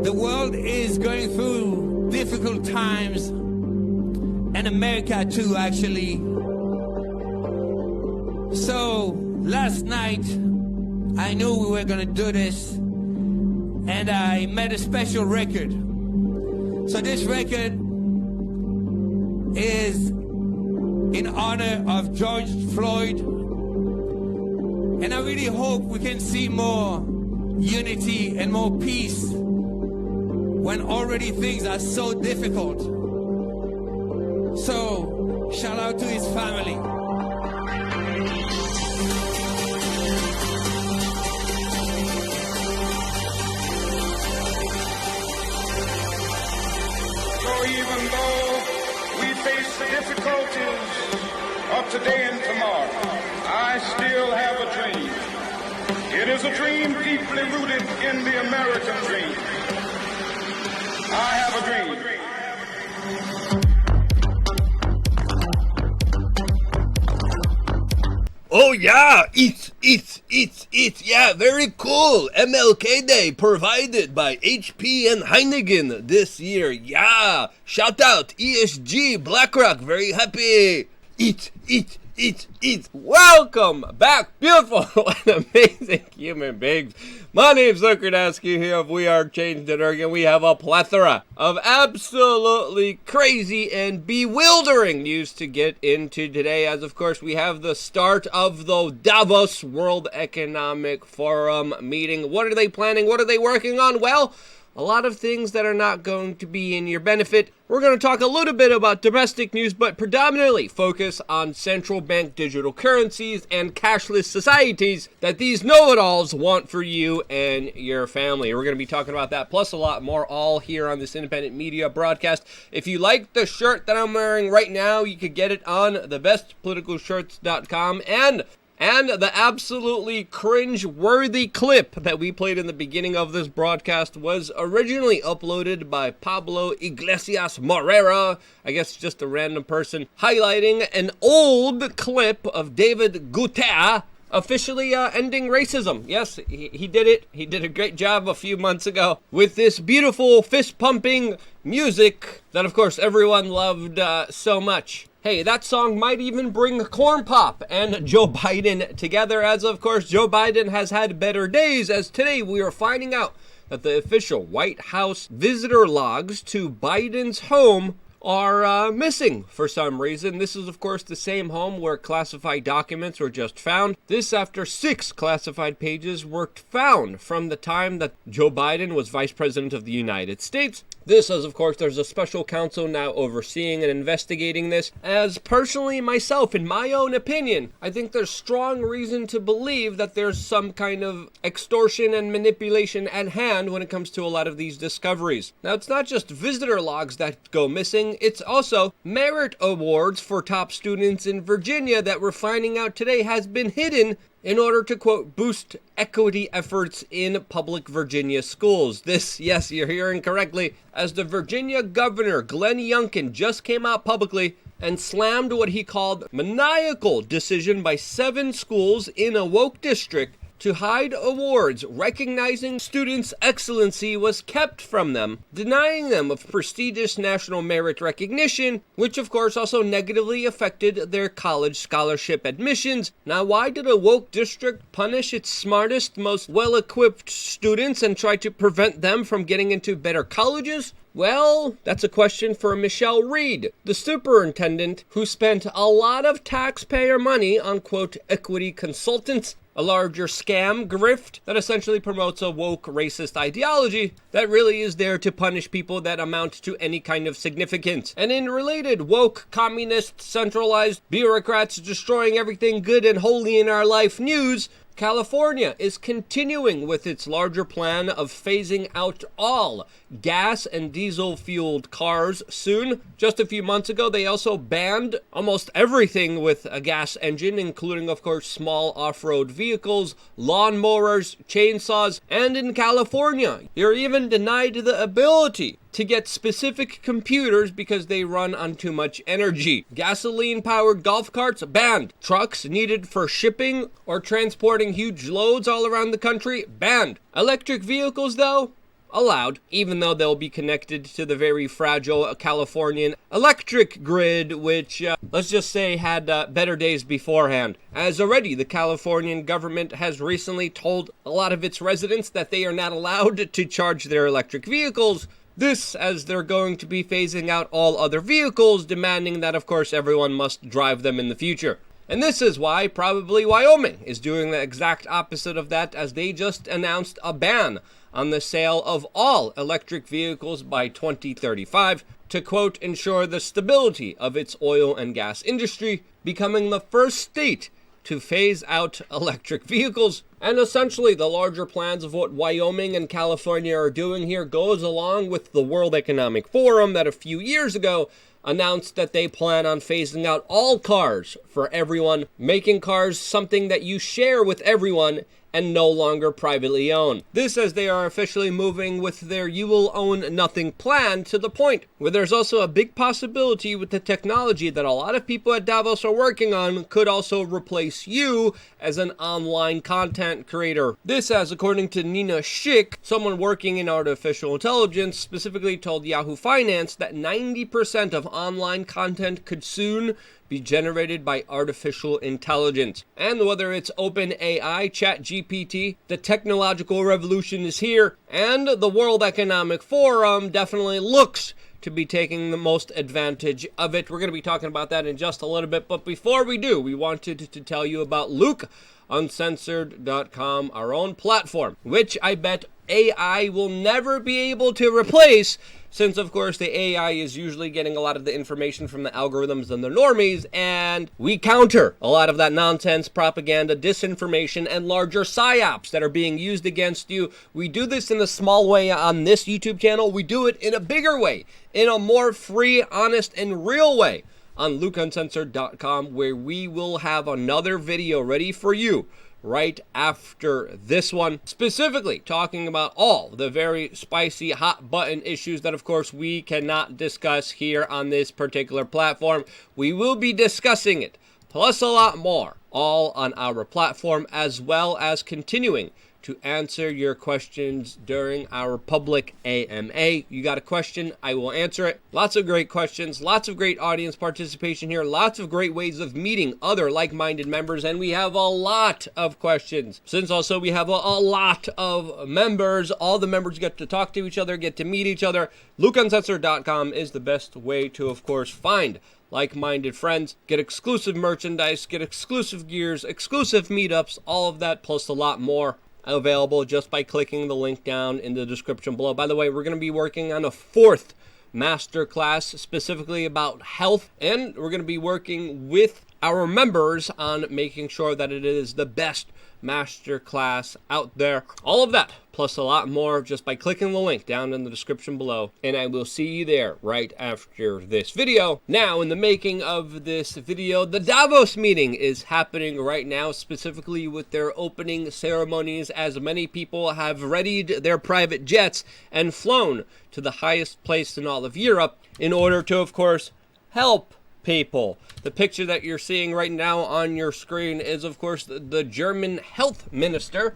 The world is going through difficult times, and America too, actually. So last night, I knew we were gonna do this, and I made a special record. So this record is in honor of George Floyd, and I really hope we can see more unity and more peace when already things are so difficult. So, shout out to his family. So even though we face the difficulties of today and tomorrow, I still have a dream. It is a dream deeply rooted in the American dream. I have a dream. Oh yeah, eat, yeah, very cool. MLK Day provided by HP and Heineken this year, yeah. Shout out, ESG, BlackRock, very happy. Eat. Welcome back, beautiful and amazing human beings. My name's Luke Radowski here of We Are Change.org, and we have a plethora of absolutely crazy and bewildering news to get into today, as of course we have the start of the Davos World Economic Forum meeting. What are they planning? What are they working on? Well, a lot of things that are not going to be in your benefit. We're going to talk a little bit about domestic news, but predominantly focus on central bank digital currencies and cashless societies that these know-it-alls want for you and your family. We're going to be talking about that, plus a lot more, all here on this independent media broadcast. If you like the shirt that I'm wearing right now, you could get it on thebestpoliticalshirts.com, and the absolutely cringe-worthy clip that we played in the beginning of this broadcast was originally uploaded by Pablo Iglesias Morera, I guess just a random person, highlighting an old clip of David Guetta officially ending racism. Yes, he did it. He did a great job a few months ago with this beautiful fist-pumping music that, of course, everyone loved so much. Hey, that song might even bring Corn Pop and Joe Biden together, as of course Joe Biden has had better days, as today we are finding out that the official White House visitor logs to Biden's home are missing for some reason. This is of course the same home where classified documents were just found. This after 6 classified pages were found from the time that Joe Biden was Vice President of the United States. This as, of course, there's a special counsel now overseeing and investigating this. As personally myself, in my own opinion, I think there's strong reason to believe that there's some kind of extortion and manipulation at hand when it comes to a lot of these discoveries. Now, it's not just visitor logs that go missing, it's also merit awards for top students in Virginia that we're finding out today has been hidden in order to, quote, boost equity efforts in public Virginia schools. This, yes, you're hearing correctly, as the Virginia governor, Glenn Youngkin, just came out publicly and slammed what he called maniacal decision by 7 schools in a woke district to hide awards recognizing students' excellency was kept from them, denying them of prestigious national merit recognition, which of course also negatively affected their college scholarship admissions. Now, why did a woke district punish its smartest, most well-equipped students and try to prevent them from getting into better colleges? Well, that's a question for Michelle Reed, the superintendent who spent a lot of taxpayer money on, quote, equity consultants, a larger scam grift that essentially promotes a woke racist ideology that really is there to punish people that amount to any kind of significance. And in related woke, communist, centralized bureaucrats destroying everything good and holy in our life news, California is continuing with its larger plan of phasing out all gas and diesel-fueled cars soon. Just a few months ago, they also banned almost everything with a gas engine, including, of course, small off-road vehicles, lawnmowers, chainsaws, and in California, you're even denied the ability to get specific computers because they run on too much energy. Gasoline-powered golf carts banned. Trucks needed for shipping or transporting huge loads all around the country banned. Electric vehicles, though, allowed, even though they'll be connected to the very fragile Californian electric grid, which, let's just say, had better days beforehand. As already, the Californian government has recently told a lot of its residents that they are not allowed to charge their electric vehicles. This, as they're going to be phasing out all other vehicles, demanding that, of course, everyone must drive them in the future. And this is why probably Wyoming is doing the exact opposite of that, as they just announced a ban on the sale of all electric vehicles by 2035 to, quote, ensure the stability of its oil and gas industry, becoming the first state to phase out electric vehicles. And essentially the larger plans of what Wyoming and California are doing here goes along with the World Economic Forum that a few years ago announced that they plan on phasing out all cars for everyone, making cars something that you share with everyone and no longer privately owned. This as they are officially moving with their you will own nothing plan to the point where there's also a big possibility with the technology that a lot of people at Davos are working on could also replace you as an online content creator. This as, according to Nina Schick, someone working in artificial intelligence, specifically told Yahoo Finance that 90% of online content could soon be generated by artificial intelligence. And whether it's OpenAI, ChatGPT, the technological revolution is here, and the World Economic Forum definitely looks to be taking the most advantage of it. We're going to be talking about that in just a little bit, but before we do, we wanted to tell you about LukeUncensored.com, our own platform, which I bet AI will never be able to replace, since of course the AI is usually getting a lot of the information from the algorithms and the normies, and we counter a lot of that nonsense, propaganda, disinformation, and larger psyops that are being used against you. We do this in a small way on this YouTube channel. We do it in a bigger way, in a more free, honest, and real way on LukeUncensored.com, where we will have another video ready for you right after this one, specifically talking about all the very spicy hot button issues that of course we cannot discuss here on this particular platform. We will be discussing it, plus a lot more, all on our platform, as well as continuing to answer your questions during our public AMA. You got a question, I will answer it. Lots of great questions, lots of great audience participation here, lots of great ways of meeting other like-minded members, and we have a lot of questions. Since also we have a lot of members, all the members get to talk to each other, get to meet each other. LukeUncensored.com is the best way to, of course, find like-minded friends, get exclusive merchandise, get exclusive gears, exclusive meetups, all of that, plus a lot more, available just by clicking the link down in the description below. By the way, we're going to be working on a 4th masterclass specifically about health, and we're going to be working with our members on making sure that it is the best masterclass out there. All of that, plus a lot more, just by clicking the link down in the description below, and I will see you there right after this video. Now, in the making of this video, the Davos meeting is happening right now, specifically with their opening ceremonies, as many people have readied their private jets and flown to the highest place in all of Europe in order to, of course, help people. The picture that you're seeing right now on your screen is, of course, the German health minister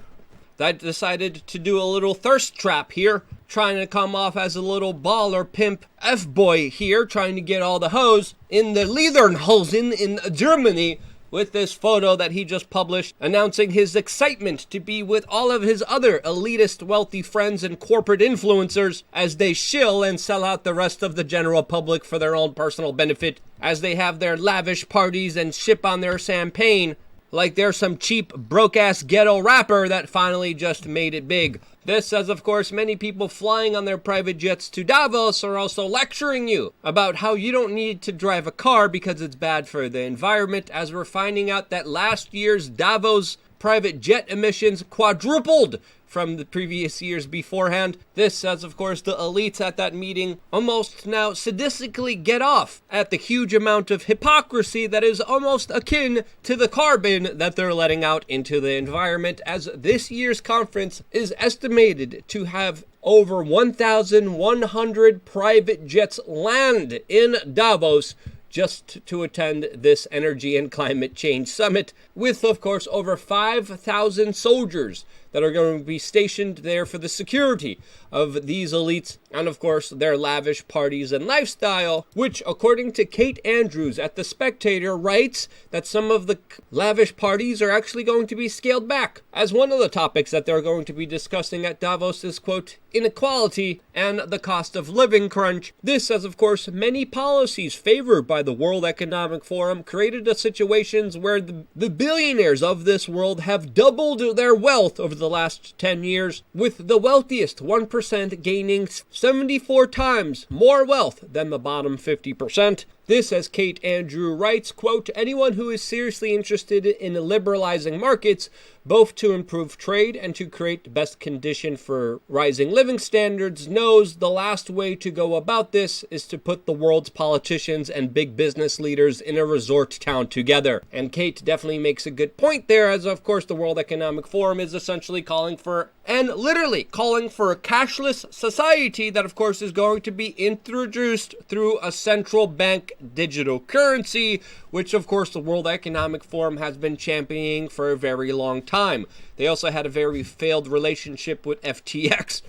that decided to do a little thirst trap here, trying to come off as a little baller pimp F-boy here, trying to get all the hoes in the Lederhosen in Germany, with this photo that he just published, announcing his excitement to be with all of his other elitist wealthy friends and corporate influencers as they shill and sell out the rest of the general public for their own personal benefit, as they have their lavish parties and ship on their champagne like they're some cheap, broke-ass ghetto rapper that finally just made it big. This, as of course many people flying on their private jets to Davos are also lecturing you about how you don't need to drive a car because it's bad for the environment, as we're finding out that last year's Davos private jet emissions quadrupled from the previous years beforehand. This, as of course the elites at that meeting almost now sadistically get off at the huge amount of hypocrisy that is almost akin to the carbon that they're letting out into the environment, as this year's conference is estimated to have over 1,100 private jets land in Davos just to attend this energy and climate change summit, with, of course, over 5,000 soldiers that are going to be stationed there for the security of these elites and, of course, their lavish parties and lifestyle, which, according to Kate Andrews at The Spectator, writes that some of the lavish parties are actually going to be scaled back, as one of the topics that they're going to be discussing at Davos is, quote, inequality and the cost of living crunch. This, as of course many policies favored by the World Economic Forum, created a situations where the billionaires of this world have doubled their wealth over the last 10 years, with the wealthiest 1% gaining 74 times more wealth than the bottom 50%. This, as Kate Andrew writes, quote, anyone who is seriously interested in liberalizing markets, both to improve trade and to create best condition for rising living standards, knows the last way to go about this is to put the world's politicians and big business leaders in a resort town together. And Kate definitely makes a good point there, as of course the World Economic Forum is essentially calling for, and literally calling for, a cashless society that of course is going to be introduced through a central bank digital currency, which of course the World Economic Forum has been championing for a very long time. They also had a very failed relationship with FTX.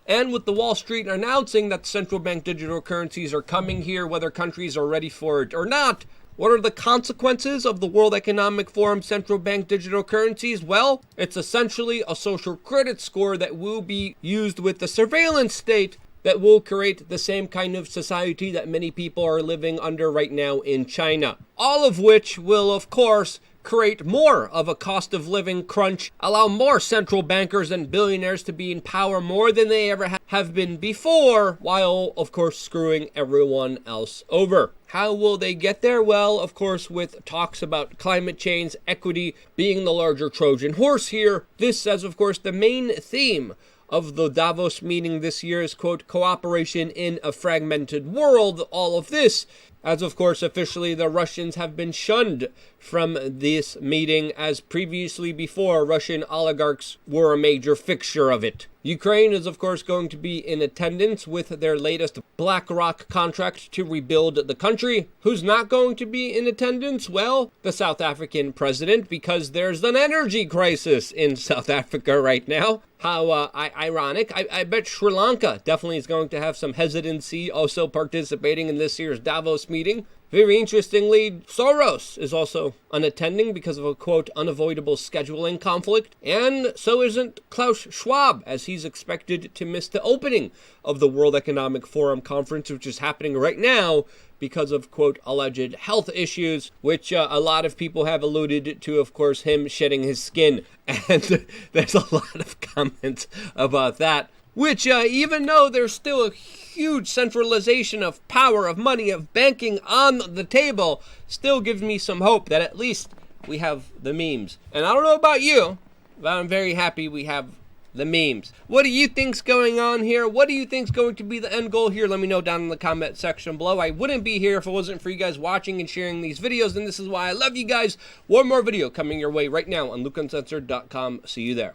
And with the Wall Street announcing that central bank digital currencies are coming here, whether countries are ready for it or not, what are the consequences of the World Economic Forum central bank digital currencies? Well, it's essentially a social credit score that will be used with the surveillance state that will create the same kind of society that many people are living under right now in China. All of which will, of course, create more of a cost of living crunch, allow more central bankers and billionaires to be in power more than they ever have been before, while, of course, screwing everyone else over. How will they get there? Well, of course, with talks about climate change, equity being the larger Trojan horse here. This as, of course, the main theme of the Davos meeting this year is, quote, cooperation in a fragmented world. All of this, as of course officially the Russians have been shunned from this meeting, as previously before Russian oligarchs were a major fixture of it. Ukraine is of course going to be in attendance with their latest BlackRock contract to rebuild the country. Who's not going to be in attendance? Well, the South African president, because there's an energy crisis in South Africa right now. How ironic. I bet Sri Lanka definitely is going to have some hesitancy also participating in this year's Davos meeting. Very interestingly, Soros is also unattending because of a, quote, unavoidable scheduling conflict. And so isn't Klaus Schwab, as he's expected to miss the opening of the World Economic Forum conference, which is happening right now because of, quote, alleged health issues, which a lot of people have alluded to, of course, him shedding his skin. And there's a lot of comments about that, which even though there's still a huge centralization of power, of money, of banking on the table, still gives me some hope that at least we have the memes. And I don't know about you, but I'm very happy we have the memes. What do you think's going on here? What do you think's going to be the end goal here? Let me know down in the comment section below. I wouldn't be here if it wasn't for you guys watching and sharing these videos, and this is why I love you guys. One more video coming your way right now on LukeUncensored.com. See you there.